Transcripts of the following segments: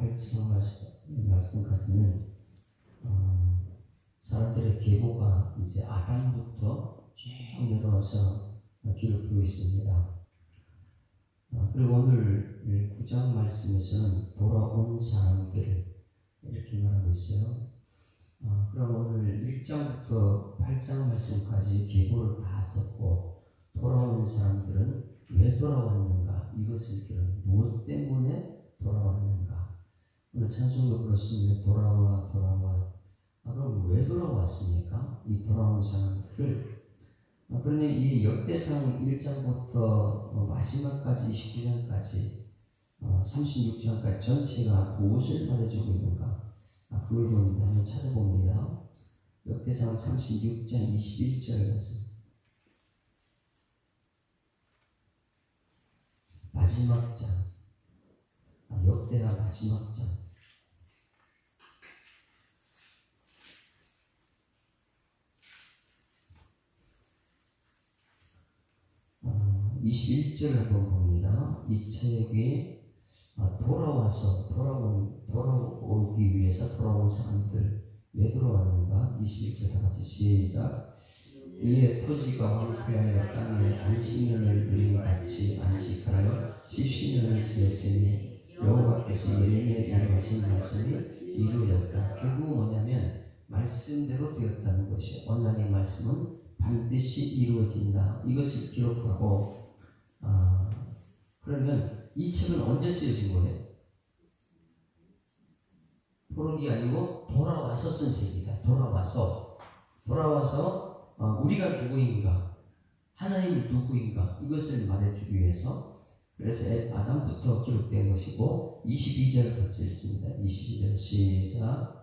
8장 말씀까지는 사람들의 계보가 이제 아담부터 쭉 내려와서 기록되고 있습니다. 그리고 오늘 9장 말씀에서는 돌아온 사람들 이렇게 말하고 있어요. 그럼 오늘 1장부터 8장 말씀까지 계보를 다 썼고 돌아오는 사람들은 왜 돌아왔는가, 이것을 무엇 때문에 돌아왔는가. 오늘 찬송도 그렇습니다. 돌아와 그럼 왜 돌아왔습니까? 이 돌아온 사람들을. 그러면 이 역대상 1장부터 마지막까지 29장까지 36장까지 전체가 무엇을 말해주고 있는가, 그걸 보는데 한번 찾아봅니다. 역대상 36장 21절에 가서 마지막 장, 역대하 마지막 장 21절 한번 봅니다. 이 책이 돌아오기 위해서 돌아온 사람들 왜 돌아왔는가? 21절 다 같이 시작. 이에 토지가 황폐하여 땅에 안식년을 누린 같이 안식하여 십시년을 지냈으니 여호와께서 예레미야에 이루하신 말씀이 이루어졌다. 결국은 뭐냐면 말씀대로 되었다는 것이, 언약의 말씀은 반드시 이루어진다. 이것을 기록하고, 그러면 이 책은 언제 쓰여진 거예요? 포록이 아니고 돌아와서 쓴 책이다. 돌아와서 우리가 누구인가, 하나님이 누구인가, 이것을 말해주기 위해서, 그래서 아담부터 기록된 것이고, 22절 같이 읽습니다. 22절 시작.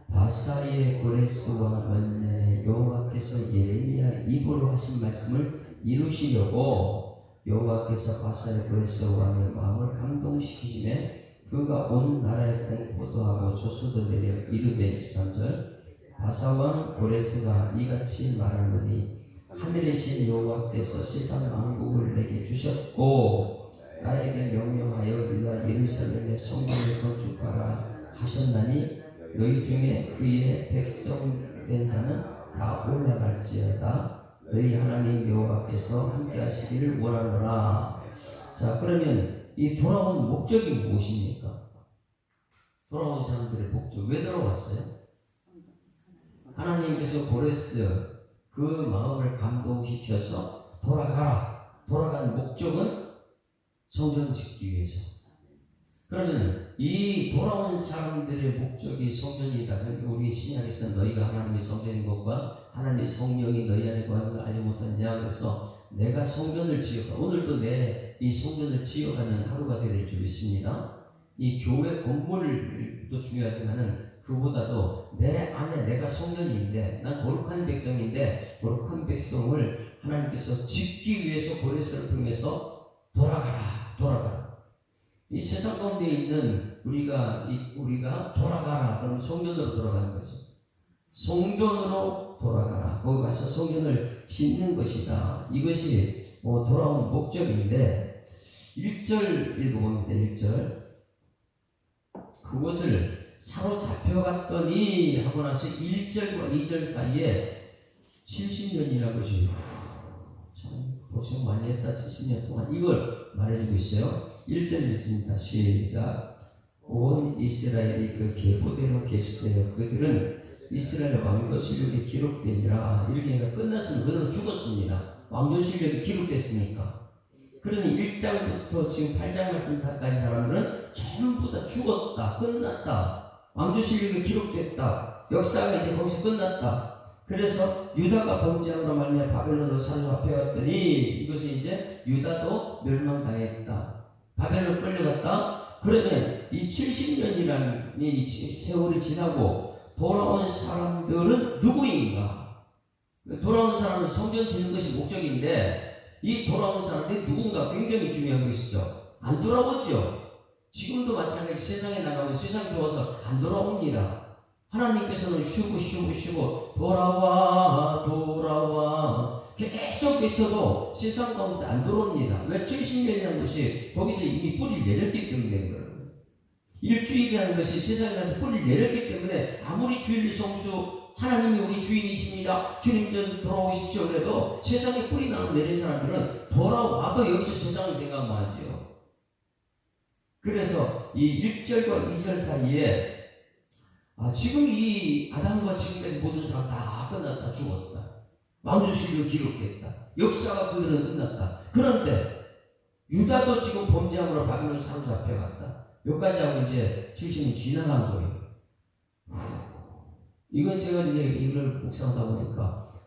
바사리의 고레스 왕 원년에 여호와께서 예레미야 입으로 하신 말씀을 이루시려고 여호와께서 바사리의 고레스 왕의 마음을 감동시키심에 그가 온 나라에 공포도 하고 조소도 내려 이르되 23절. 바사왕 고레스가 이같이 말하노니 하늘의 신 여호와께서 세상 왕국을 내게 주셨고 나에게 명령하여 유다 예루살렘의 성전을 건축하라 하셨나니 너희 중에 그의 백성된 자는 다 올라갈지어다. 너희 하나님 여호와께서 함께하시기를 원하노라. 자, 그러면 이 돌아온 목적이 무엇입니까? 돌아온 사람들의 목적, 왜 돌아왔어요? 하나님께서 고레스 그 마음을 감동시켜서 돌아가라. 돌아간 목적은 성전 짓기 위해서. 그러면 이 돌아온 사람들의 목적이 성전이다. 우리 신약에서 너희가 하나님의 성전인 것과 하나님의 성령이 너희 안에 거하는 걸 알지 못하냐. 그래서 내가 성전을 지어가, 오늘도 내 이 성전을 지어가는 하루가 될 줄 믿습니다. 이 교회 건물도 중요하지만은 그보다도 내 안에 내가 성전인데, 난 거룩한 백성인데, 거룩한 백성을 하나님께서 짓기 위해서 고레스를 통해서 돌아가라. 이 세상 가운데 있는 우리가 돌아가라. 그럼 성전으로 돌아가는 거죠. 성전으로 돌아가라. 거기 가서 성전을 짓는 것이다. 이것이 돌아온 목적인데, 1절 읽어봅니다. 1절. 그것을 사로잡혀갔더니 하고 나서 1절과 2절 사이에 70년이라는 것이, 참 고생 많이 했다. 70년 동안 이걸 말해주고 있어요. 1절 읽습니다. 시작. 온 이스라엘이 그 계보대로 계속되어 그들은 이스라엘 왕조실록에 기록되니라. 이렇게 끝났으면 그들은 죽었습니다. 왕조실록이 기록됐으니까. 그러니 1장부터 지금 8장 말씀까지 사람들은 전부 다 죽었다. 끝났다. 왕조실록에 기록됐다. 역사가 이제 거기서 끝났다. 그래서 유다가 범죄함으로 말미암아 바벨론으로 사로잡혀갔더니 이것이 이제 유다도 멸망당했다. 바벨론 끌려갔다. 그러면 이 70년이라는 이 세월이 지나고 돌아온 사람들은 누구인가? 돌아온 사람은 성전 짓는 것이 목적인데, 이 돌아온 사람들이 누군가 굉장히 중요한 것이죠. 안 돌아오죠. 지금도 마찬가지. 세상에 나가면 세상 좋아서 안 돌아옵니다. 하나님께서는 쉬고 돌아와 계속 외쳐도 세상 가운데 안 돌아옵니다. 왜? 70년이라는 것이 거기서 이미 뿌리를 내렸기 때문에 그런 거예요. 일주일이라는 것이 세상에 가서 뿌리를 내렸기 때문에 아무리 주일 성수 하나님이 우리 주인이십니다, 주님 좀 돌아오십시오 그래도 세상에 뿌리 나는 내린 사람들은 돌아와도 여기서 세상을 생각만 하지요. 그래서 이 1절과 2절 사이에 지금 이 아담과 지금까지 모든 사람 다 끝났다, 죽었다, 왕조실로 기록됐다, 역사가 그들은 끝났다. 그런데 유다도 지금 범죄함으로 바빌론 사로잡혀갔다. 여기까지 하고 이제 70이 지나간 거예요. 이건 제가 이제 이걸 묵상하다 보니까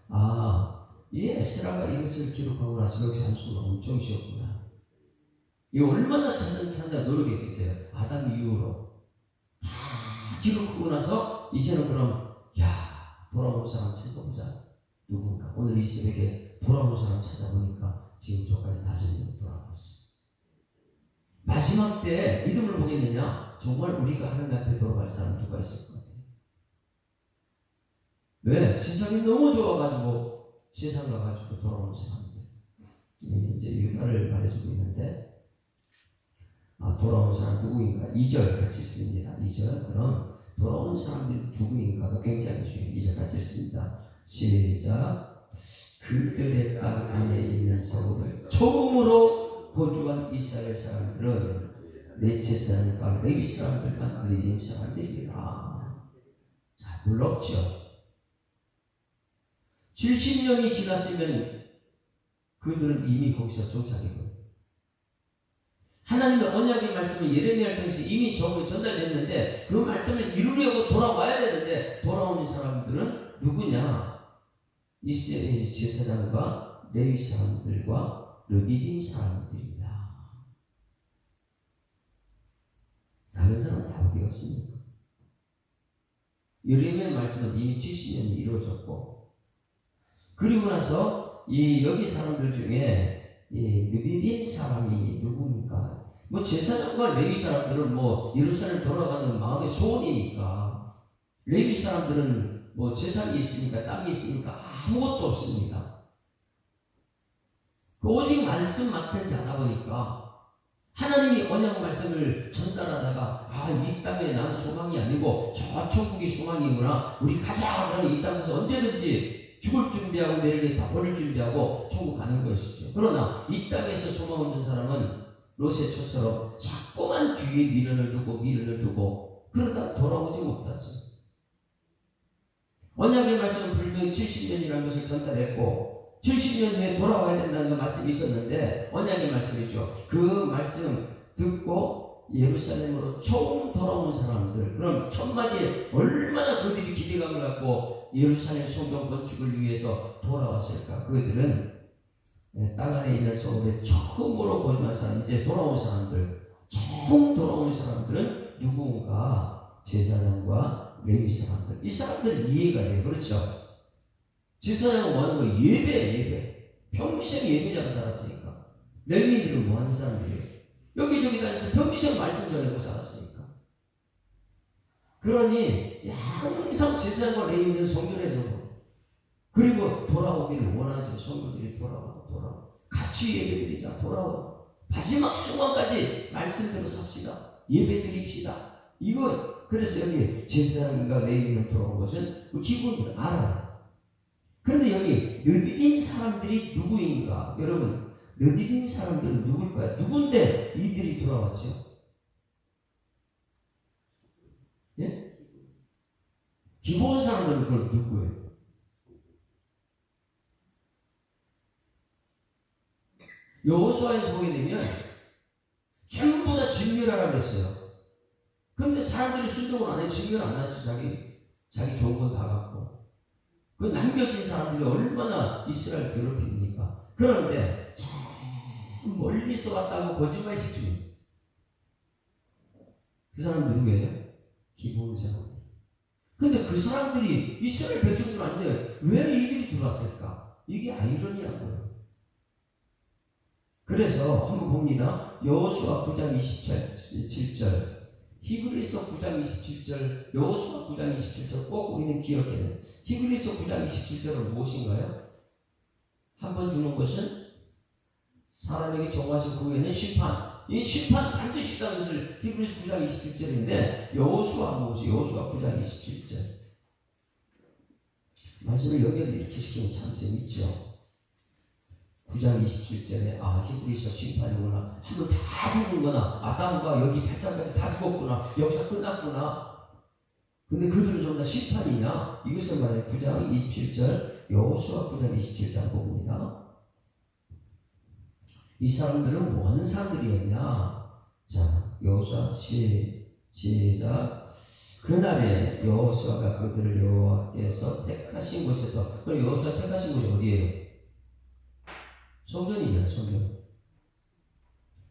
이 에스라가 이것을 기록하고 나서 여기 산수가 엄청 쉬었구나. 이거 얼마나 찾아 노력했겠어요. 아담 이후로 다 기록하고 나서 이제는 그럼 돌아오는 사람 찾아보자. 누군가 오늘 이 새벽에 돌아오는 사람 찾아보니까 지금 저까지 5명 돌아왔어. 마지막 때 믿음을 보겠느냐? 정말 우리가 하나님 앞에 돌아갈 사람 누가 있을 것 같아요? 왜? 세상이 너무 좋아가지고 세상 가가지고 돌아오는 사람들. 이제 유다를 말해주고 있는데 돌아오는 사람 누구인가? 2절 같이 읽습니다. 2절. 그럼 돌아오는 사람들이 누구인가가 굉장히 중요해요. 2절 같이 읽습니다. 시작. 그들의 땅 안에 있는 성읍을 처음으로 거주한 이스라엘 사람들은 렛체 사람과 레위 사람들과 느림 사람들이라. 자, 놀랍죠? 70년이 지났으면 그들은 이미 거기서 정착이거든요. 하나님의 언약의 말씀을 예레미야를 통해서 이미 전달됐는데 그 말씀을 이루려고 돌아와야 되는데 돌아오는 사람들은 누구냐? 이스라엘 제사장과 레위 사람들과 르비딤 사람들입니다. 다른 사람은 다 어디 갔습니까? 예레미야 말씀은 이미 70년이 이루어졌고, 그리고 나서 여기 사람들 중에 르비딤 사람이 누굽니까? 제사장과 레위 사람들은 예루살렘 돌아가는 마음의 소원이니까, 레위 사람들은 재산이 있으니까 땅이 있으니까 아무것도 없습니다. 오직 말씀 맡은 자다 보니까 하나님이 언약 말씀을 전달하다가 이 땅에 난 소망이 아니고 저 천국이 소망이구나, 우리 가자 그러면 이 땅에서 언제든지 죽을 준비하고 내일 다 버릴 준비하고 천국 가는 것이죠. 그러나 이 땅에서 소망 없는 사람은 롯의 처처럼 자꾸만 뒤에 미련을 두고 그러다 돌아오지 못하죠. 언약의 말씀은 분명히 70년이라는 것을 전달했고 70년 후에 돌아와야 된다는 말씀이 있었는데 언약의 말씀이죠. 그 말씀 듣고 예루살렘으로 처음 돌아오는 사람들, 그럼 천만에 얼마나 그들이 기대감을 갖고 예루살렘 성경 건축을 위해서 돌아왔을까? 그들은 땅 안에 있는 성읍에 처음으로 거주한 사람, 이제 돌아온 사람들, 처음 돌아온 사람들은 누군가 제사장과 레위 사람들, 이 사람들은 이해가 돼요. 그렇죠? 제사장은 뭐 하는 거예요? 예배. 평생 예배자로 살았으니까. 레위인들은 뭐 하는 사람들이에요? 여기저기 다니면서 평생 말씀 전하고 살았으니까. 그러니 항상 제사장과 레위인들은 성전에서 그리고 돌아오기를 원하죠. 성도들이 돌아오고 같이 예배드리자. 돌아오고 마지막 순간까지 말씀대로 삽시다. 예배 드립시다. 이거 그래서 여기 제사장과 레위인을 돌아온 것은 그 기본을 알아요. 그런데 여기 르비딤 사람들이 누구인가? 여러분, 르비딤 사람들은 누굴까요? 누군데 이들이 돌아왔죠? 예? 기본 사람들은 그걸 누구예요? 여호수아에서 보게 되면 전부 다 진멸하라고 그랬어요. 그런데 사람들이 순종을 안 해, 진멸 안 하죠. 자기 좋은 건 다 갖고. 그 남겨진 사람들이 얼마나 이스라엘 괴롭힙니까? 그런데 참 멀리서 왔다고 거짓말 시키는 그 사람 누구예요? 기본 사람. 근데 그 사람들이 이스라엘 백성들 아닌데 왜 이들이 들어왔을까? 이게 아이러니한 거예요. 그래서 한번 봅니다. 여호수아 9장 27절, 히브리서 9장 27절, 여호수아 9장 27절 꼭 우리는 기억해야 돼요. 히브리서 9장 27절은 무엇인가요? 한 번 죽는 것은 사람에게 정하신 그 후에는 심판, 이 심판 반드시 있다는 것을 히브리서 9장 27절인데 여호수아 한번 보세요. 여호수아 9장 27절. 말씀을 연결을 이렇게 시키면 참 재밌죠. 9장 27절에 히브리서 심판이구나. 한 번 다 죽는구나. 아담과 여기 8장까지 다 죽었구나. 역사 끝났구나. 근데 그들은 전부 다 심판이냐? 이것을 말해 9장 27절 여호수아 9장 27절 봅니다. 이 사람들은 원 사람들이었냐? 자, 여호수아 시작. 그날에 여호수아가 그들을 여호와께서 택하신 곳에서, 그럼 여호수아 택하신 곳이 어디예요? 성전이잖아요.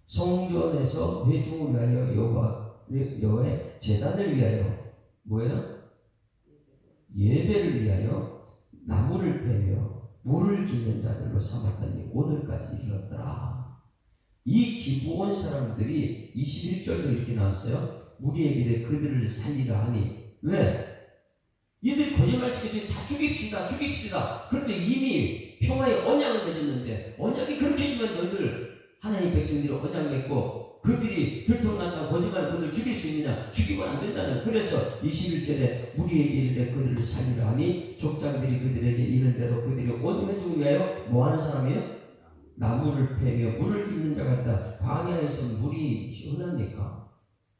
성전에서 회중을 위하여 여호와의 제단을 위하여 뭐예요? 예배를 위하여 나무를 베며 물을 기는 자들로 삼았더니 오늘까지 이르렀더라. 이 기브온 사람들이 21절도 이렇게 나왔어요. 무리에게 그들을 살리라 하니 왜? 이들이 거짓말시켜서 다 죽입시다. 그런데 이미 평화의 언약을 맺었는데 언약이 그렇게 되면 너희들 하나님 백성들이 언약 맺고 그들이 들통난다고 거짓말을 그들을 죽일 수 있느냐? 죽이면 안 된다는. 그래서 21절에 무리에게 이르되 그들을 살리라 하니 족장들이 그들에게 이른 대로 그들이 온 회중을 위하여 뭐하는 사람이에요? 나무를 패며 물을 깃는 자 같다. 광야에서 물이 시원합니까?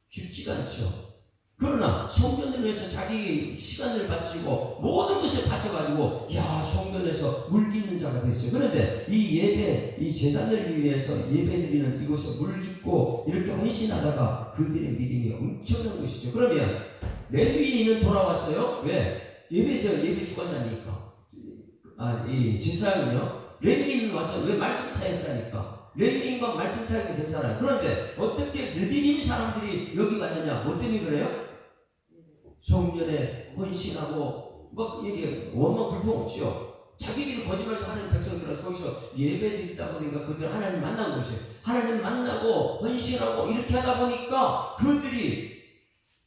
쉽지가 않죠. 그러나 성전을 위해서 자기 시간을 바치고 모든 것을 바쳐가지고 성전에서 물 깃는 자가 됐어요. 그런데 이 예배, 이 제단을 위해서 예배드리는 이곳에 물 깃고 이렇게 헌신하다가 그들의 믿음이 엄청난 것이죠. 그러면 레위인은 돌아왔어요. 왜? 예배 주관자니까. 이 지사는요. 레위인은 와서 왜 말씀 차였자니까. 레위인과 말씀 차이가 괜찮아요. 그런데 어떻게 느디님 사람들이 여기 갔느냐? 뭐 때문에 그래요? 성전에 헌신하고 막 이게 원망 불평 없죠. 자기들이 거짓말해서 하는 백성들은 거기서 예배 드리다 보니까 그들 하나님 만난 곳이에요. 하나님 만나고 헌신하고 이렇게 하다 보니까 그들이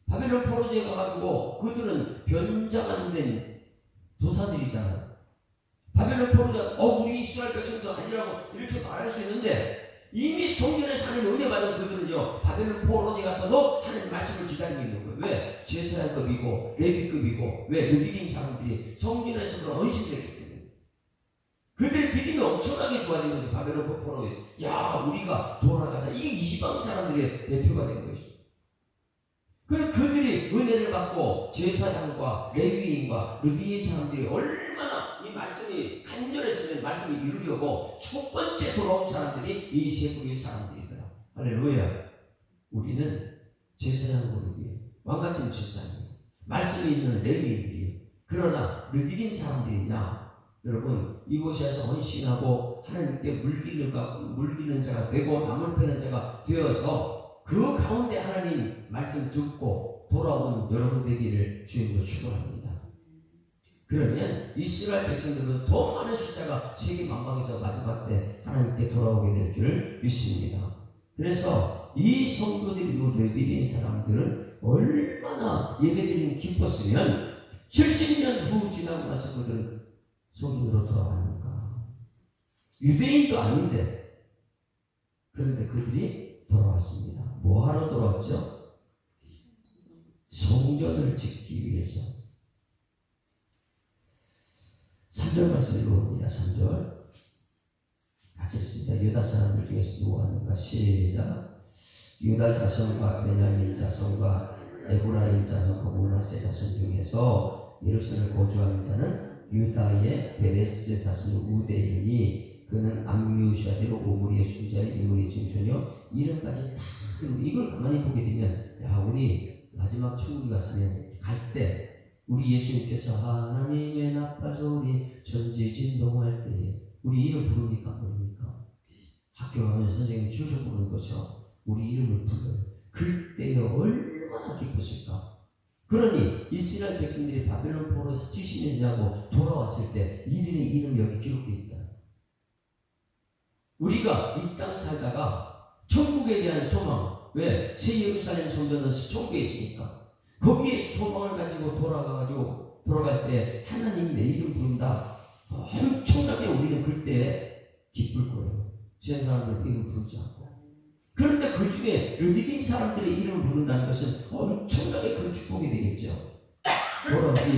바벨론 포로제에 가가지고 그들은 변장 된 도사들이잖아요. 바벨론 포로자, 우리 이스라엘 백성도 아니라고 이렇게 말할 수 있는데 이미 성전에 사는 은혜 받은 그들은요 바벨론 포로제 가서도 하나님 말씀을 기다리고 있는 거예요. 왜? 제사장급이고 레위급이고 왜? 느디님 사람들이 성전에서 그런 헌신됐기 때문에 그들의 믿음이 엄청나게 좋아진 거죠. 바벨론 포로에 우리가 돌아가자. 이게 이방 사람들의 대표가 된 것이죠. 그들이 은혜를 받고 제사장과 레위인과 느디님 사람들이 얼마나 이 말씀이 간절했으면 말씀을 이루려고 첫 번째 돌아온 사람들이 이 세부의 사람들이더라. 할렐루야. 우리는 제사장 그룹이에요. 왕같은 제사장이에요. 말씀이 있는 레위인들이에요. 그러나 느디님 사람들이냐? 여러분 이곳에서 헌신하고 하나님께 물기는 자가 되고 나물 패는 자가 되어서 그 가운데 하나님 말씀 듣고 돌아온 여러분 되기를 주님으로 축원합니다. 그러면 이스라엘 백성들은 더 많은 숫자가 세계 만방에서 마지막 때 하나님께 돌아오게 될 줄 믿습니다. 그래서 이 성도들이고 레위인 사람들은 얼마나 예배드리는 기뻤으면 70년 후 지나고 나서 그들은 성인으로 돌아왔는가. 유대인도 아닌데 그런데 그들이 돌아왔습니다. 뭐하러 돌아왔죠? 성전을 짓기 위해서. 3절 말씀 읽어봅니다. 3절 같이 읽습니다. 유다 사람들 중에서 누가 왔는가? 시작. 유다 자손과 베냐민 자손과 에브라임 자손과 므낫세 자손 중에서 예루살렘에 거주하는 자는 유다의 베레스 자손 우대이니 그는 암미우샤디로 오므리의 수자의 이므리의 증손이요 이름까지 다 이걸 가만히 보게 되면 우리 마지막 천국에 갔으면 갈 때 우리 예수님께서 하나님의 나팔 소리 천지진동할 때 우리 이름 부르니까 안 부릅니까? 학교 가면 선생님 주셔 부르는 거죠. 우리 이름을 불러요. 그때에 얼마나 기뻤을까? 그러니 이스라엘 백성들이 바벨론 포로에서 70년 지나고 돌아왔을 때 이들의 이름이 여기 기록되어 있다. 우리가 이 땅 살다가 천국에 대한 소망, 왜? 새 예루살렘 성전은 천국에 있으니까 거기에 소망을 가지고 돌아갈 때 하나님이 내 이름 부른다. 엄청나게 우리는 그때 기쁠 거예요. 지난 사람들 이름 부르지 않고. 그런데 그 중에 르디딤 사람들의 이름을 부른다는 것은 엄청나게 큰 축복이 되겠죠.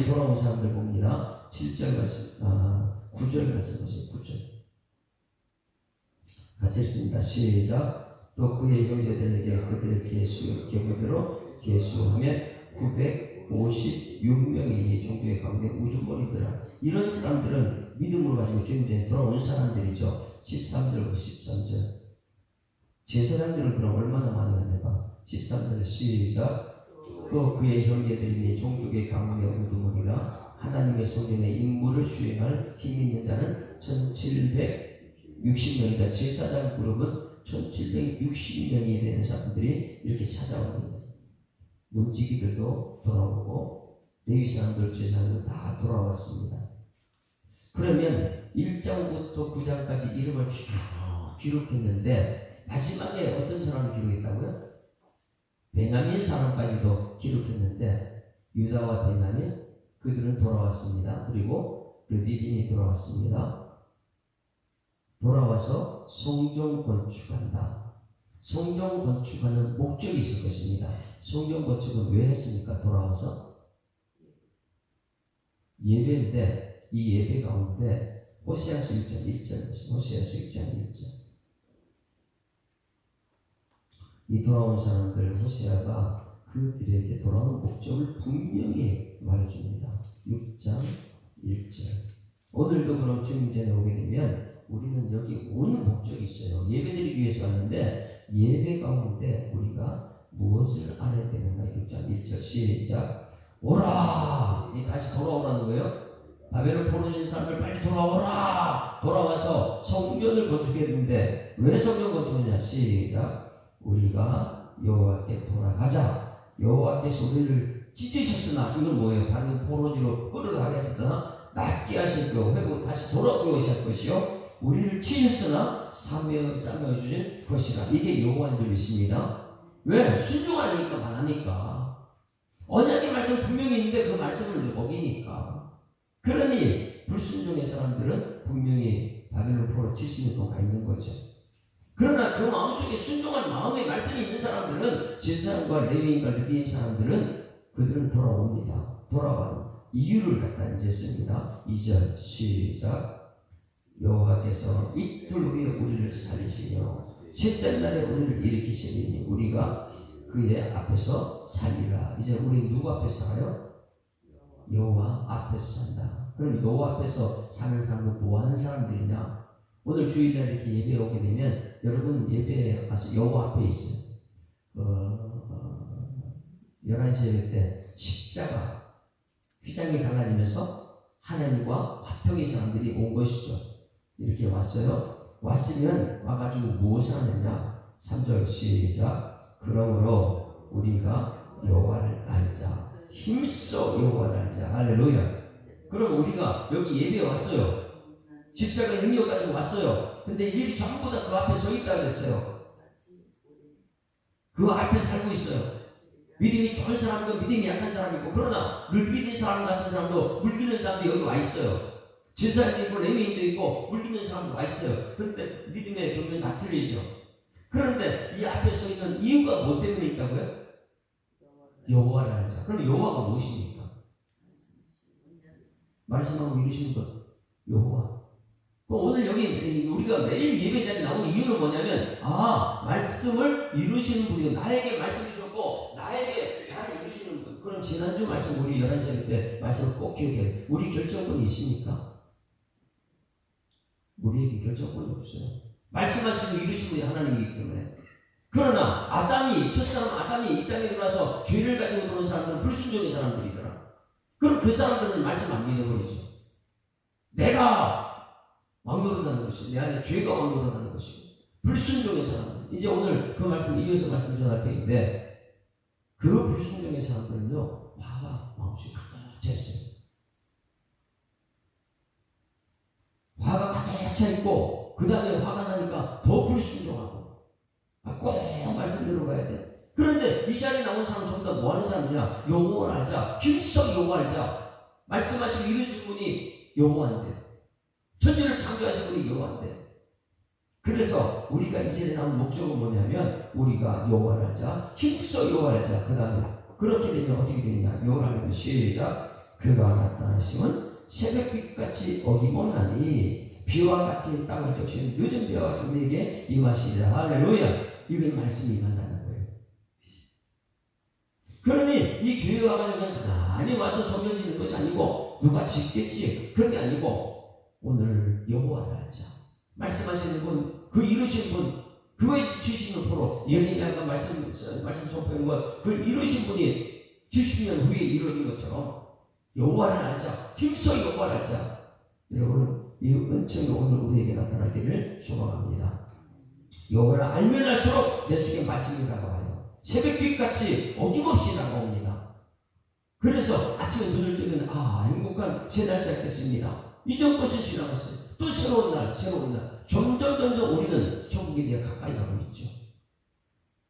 돌아온 사람들 봅니다. 7절 말씀, 9절 말씀 보세요. 9절. 같이 읽습니다. 시작. 또 그의 형제들에게 그들의 계보대로 계수하면 956명이 종교의 가운데 우두머리더라. 이런 사람들은 믿음으로 가지고 주님께 돌아온 사람들이죠. 13절 13절. 제사장들은 그럼 얼마나 많이 왔는가? 13절 시작. 또 그의 형제들이 종족의 가문의 우두머리라. 하나님의 성전의 임무를 수행할 힘 있는 자는 1760명이다. 제사장 그룹은 1760명이 되는 사람들이 이렇게 찾아옵니다. 문지기들도 돌아오고 레위 사람들, 제사장들 다 돌아왔습니다. 그러면 1장부터 9장까지 이름을 쭉 기록했는데 마지막에 어떤 사람을 기록했다고요? 베냐민 사람까지도 기록했는데 유다와 베냐민 그들은 돌아왔습니다. 그리고 르디딤이 돌아왔습니다. 돌아와서 성전 건축한다. 성전 건축하는 목적이 있을 것입니다. 성전 건축은 왜 했습니까? 돌아와서 예배인데 이 예배 가운데 호세아서 1장 1절 호세아서 1장 1절 이 돌아온 사람들 호세아가 그들에게 돌아오는 목적을 분명히 말해줍니다. 6장 1절. 오늘도 그럼 주님 전에 오게 되면 우리는 여기 오는 목적이 있어요. 예배드리기 위해서 왔는데 예배 가운데 우리가 무엇을 알아야 되는가? 6장 1절 시작. 오라! 다시 돌아오라는 거예요. 바벨론 포로된 사람들 빨리 돌아오라! 돌아와서 성전을 건축했는데 왜 성전 건축했냐? 시작. 우리가 여호와께 돌아가자. 여호와께서 우리를 찢으셨으나 이건 뭐예요? 바로 포로지로 끌어가게 하셨으나 낫게 하실 거 회복 다시 돌아오게 하실 것이요 우리를 치셨으나 싸매어 주신 것이라. 이게 여호와인 줄 믿습니다. 왜? 순종하니까 말하니까. 언약의 말씀 분명히 있는데 그 말씀을 어기니까. 그러니 불순종의 사람들은 분명히 바벨론 포로 70년 동안 가 있는 거죠. 그러나 그 마음속에 순종한 마음의 말씀이 있는 사람들은 제사장과 레위인과 르디임 사람들은 그들은 돌아옵니다. 돌아와는 이유를 갖다 이제 씁니다. 2절 시작. 여호와께서 이틀 후에 우리를 살리시며 셋째 날에 우리를 일으키시니 우리가 그의 앞에서 살리라. 이제 우리 누구 앞에서 살아요? 여호와 앞에서 산다. 그럼 여호와 앞에서 사는 사람은 뭐 하는 사람들이냐? 오늘 주일날 이렇게 예배에 오게 되면 여러분 예배에 와서 여호와 앞에 있어요. 11시 예배 때 십자가 휘장이 갈라지면서 하나님과 화평의 사람들이 온 것이죠. 이렇게 왔어요. 왔으면 와가지고 무엇을 하느냐? 3절 시작. 그러므로 우리가 여호와를 알자. 힘써 여호와를 알자. 할렐루야. 그럼 우리가 여기 예배에 왔어요. 십자가의 능력 가지고 왔어요. 근데 일이 전부 다 그 앞에 서 있다 그랬어요. 그 앞에 살고 있어요. 믿음이 좋은 사람도 믿음이 약한 사람이 있고, 그러나 물기는 사람 같은 사람도 물기는 사람도 여기 와 있어요. 제사장도 있고 레위인도 있고 물기는 사람도 와 있어요. 그런데 믿음의 경륜이 다 틀리죠. 그런데 이 앞에 서 있는 이유가 뭐 때문에 있다고요? 여호와를 알자. 그럼 여호와가 무엇입니까? 말씀하고 이루시는 것 여호와. 오늘 여기 우리가 매일 예배 자리에 나오는 이유는 뭐냐면, 말씀을 이루시는 분이 나에게 말씀을 주셨고 나에게 나를 이루시는 분. 그럼 지난주 말씀 우리 11시 때 말씀을 꼭 기억해요. 우리 결정권이 있습니까? 우리에게 결정권이 없어요. 말씀하시고 이루신 분이 하나님이기 때문에. 그러나 첫사람 아담이 이 땅에 들어와서 죄를 가지고 들어온 사람들은 불순종의 사람들이더라. 그럼 그 사람들은 말씀 안 믿어버리죠. 내가 왕노릇하는 것이고 내 안에 죄가 왕노릇하는 것이고 불순종의 사람들. 이제 오늘 그 말씀 이어서 말씀 전할 때인데, 그 불순종의 사람들은요 화가 마음속에 가득 차 있어요. 화가 가득 차 있고 그 다음에 화가 나니까 더 불순종하고 꼭 말씀대로 가야 돼. 그런데 이 자리에 나온 사람 전부 다 뭐 하는 사람이냐? 여호와를 알자. 힘써 여호와를 알자. 말씀하시고 이루신 분이 여호와인데, 천지를 창조하신 분이 여호와인데, 그래서 우리가 이 세대에 나온 목적은 뭐냐면 우리가 여호와를 알자, 힘써 여호와를 알자. 그 다음에 그렇게 되면 어떻게 되냐? 여호와를 알면 시작. 그가 나타나심은 새벽빛같이 어김없나니 비와 같이 땅을 적시는 늦은 비와 같이 우리에게 임하시리라. 할렐루야. 이게 말씀이 임한다는 거예요. 그러니 이 교회 와가지고 그냥 가만히 와서 성경 짓는 것이 아니고 누가 짓겠지 그런 게 아니고 오늘 여호와를 알자. 말씀하시는 분, 그 이루신 분, 그의 지시는 프로 예언이 아까 말씀 선포한 것, 그걸 이루신 분이 70년 후에 이루어진 것처럼 여호와를 알자, 힘써 여호와를 알자. 여러분, 이 은총이 오늘 우리에게 나타나기를 소망합니다. 여호와를 알면 알수록 내 속에 말씀이 다가와요. 새벽빛같이 어김없이 다가옵니다. 그래서 아침에 눈을 뜨면 행복한 새 날 시작했습니다. 이전 것은 지나갔어요. 또 새로운 날, 새로운 날. 점점 우리는 천국에 대해 가까이 가고 있죠.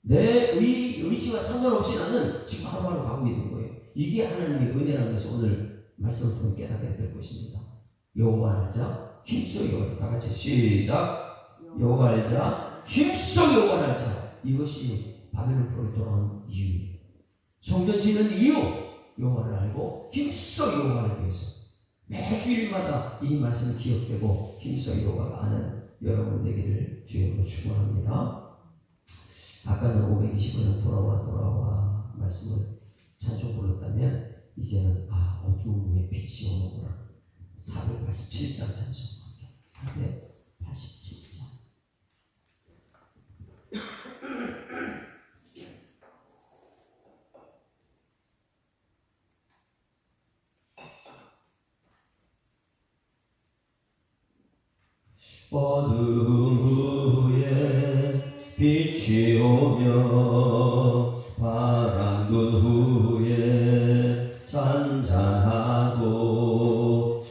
내 의지와 상관없이 나는 지금 하루하루 가고 있는 거예요. 이게 하나님의 은혜라는 것을 오늘 말씀을 통해 깨닫게 될 것입니다. 여호와 알자, 힘써 여호와. 다 같이 시작. 여호와 알자, 힘써 여호와 알자. 이것이 바벨론 포로에 돌아온 이유예요. 성전 짓는 이유, 여호와를 알고 힘써 여호와를 알기 위해서. 매주일마다 이 말씀이 기억되고 힘써 여호와가 아는 여러분 되기를 주님으로 축원합니다. 아까는 525년 돌아와 말씀을 찬송 불렀다면 이제는 어두움 위에 빛이 오는구나. 487장 찬송합니다. 487장. 어둠 후에 빛이 오며 바람 분 후에 잔잔하고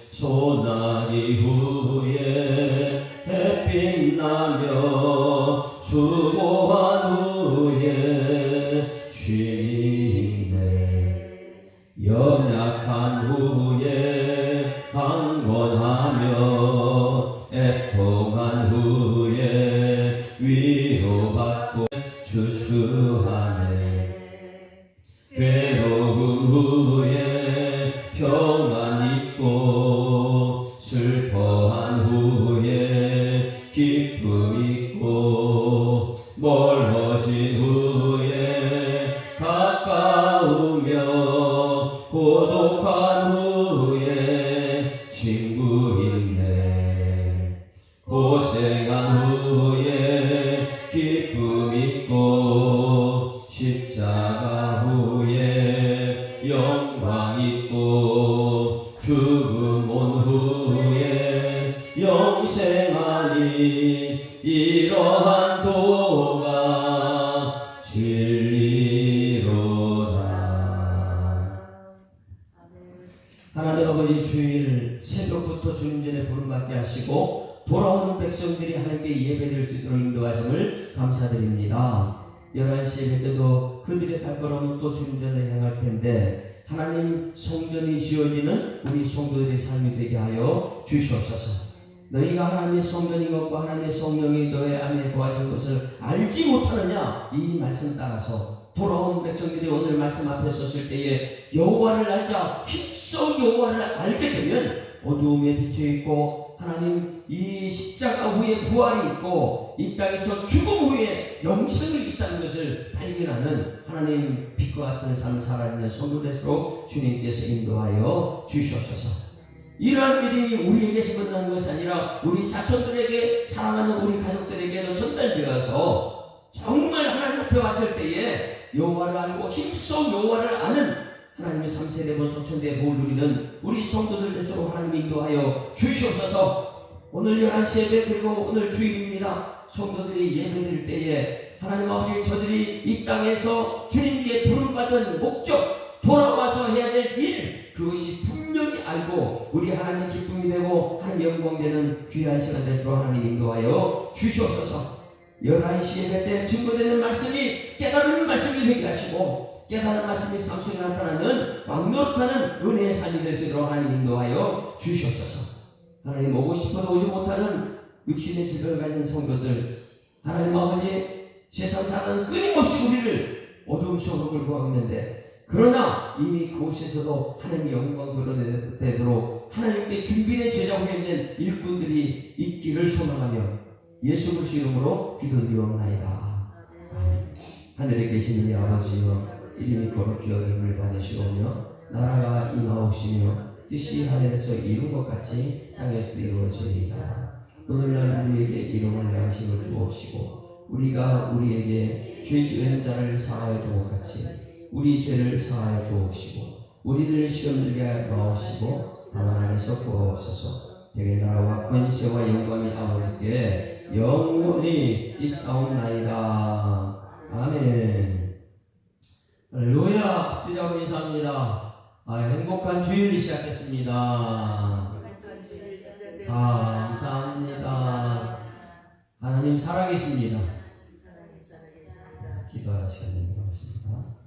소나기 후에 햇빛 나며 수고한 후에 쉼이 있네. 연약한 후에 강건하며 애통한 후에 위로받고 추수하네. 괴로운 후에 평안 있고 슬퍼한 후에 기쁨 있고 멀어진 후에 가까우며 고독한 후에 친구 있네. 고생한 후에 기쁨 있고 십자가 후에 영광 있고 죽음 온 후에 영생하니 이러한 도가 진리로다. 하나님 아버지, 주일 새벽부터 주님 전에 부름받게 하시고 돌아오는 백성들이 하나님께 예배드릴 수 있도록 인도하심을 감사드립니다. 11시 예배 때도 그들의 발걸음은 또 주님 전에 향할 텐데 하나님 성전이 지어지는 우리 성도들의 삶이 되게 하여 주시옵소서. 너희가 하나님의 성전인 것과 하나님의 성령이 너희 안에 거하신 것을 알지 못하느냐? 이 말씀 따라서 돌아온 백성들이 오늘 말씀 앞에 섰을 때에 여호와를 알자, 힘써 여호와를 알게 되면 어두움에 비춰있고 하나님 이 십자가 후에 부활이 있고 이 땅에서 죽음 후에 영생이 있다는 것을 발견하는 하나님 빛과 같은 삶을 살아있는 성도될수록 주님께서 인도하여 주시옵소서. 이러한 믿음이 우리에게서 끝나는 것이 아니라 우리 자손들에게, 사랑하는 우리 가족들에게도 전달되어서 정말 하나님 앞에 왔을 때에 여호와를 알고 힘써 여호와를 아는 하나님의 3세대 번성천대의 복을 누리는 우리 성도들 될수록 하나님 인도하여 주시옵소서. 오늘 11시 예배 그리고 오늘 주일입니다. 성도들이 예배드릴 때에 하나님 아버지, 저들이 이 땅에서 주님께 부름받은 목적, 돌아와서 해야 될 일, 그것이 분명히 알고 우리 하나님의 기쁨이 되고 하나님 영광되는 귀한 시간 되도록 하나님 인도하여 주시옵소서. 11시 예배 때 증거되는 말씀이 깨달은 말씀이 되게 하시고 깨달은 말씀이 삶 속에 나타나는 왕노릇하는 은혜의 삶이 될 수 있도록 하나님 인도하여 주시옵소서. 하나님 오고 싶어도 오지 못하는 육신의 질병을 가진 성도들, 하나님 아버지, 세상 사람은 끊임없이 우리를 어두움 속으로 끌고 가고 있는데, 그러나 이미 그곳에서도 하나님의 영광 드러내도록 하나님께 준비된 제자 후에 있는 일꾼들이 있기를 소망하며 예수 그리스도 이름으로 기도드리옵나이다. 하늘에 계신 우리 아버지여, 이름이 거룩히 여김을 받으시오며 나라가 임하옵시며 뜻이 하늘에서 이룬 것 같이 땅에서도 이루어지리이다. 오늘날 우리에게 일용할 양식을 주옵시고 우리가 우리에게 죄 지은 자를 사하여 준 것 같이 우리 죄를 사하여 주옵시고 우리를 시험 들게 마옵시고 다만 안에서 구하옵소서. 되게 나라와 권세와 영광이 아버지께 영원히 있사옵나이다. 아멘. 할렐루야. 앞뒤자고 인사합니다. 행복한 주일을 시작했습니다. 감사합니다. 하나님 살아계십니다. 기도할 시간이 되었습니다.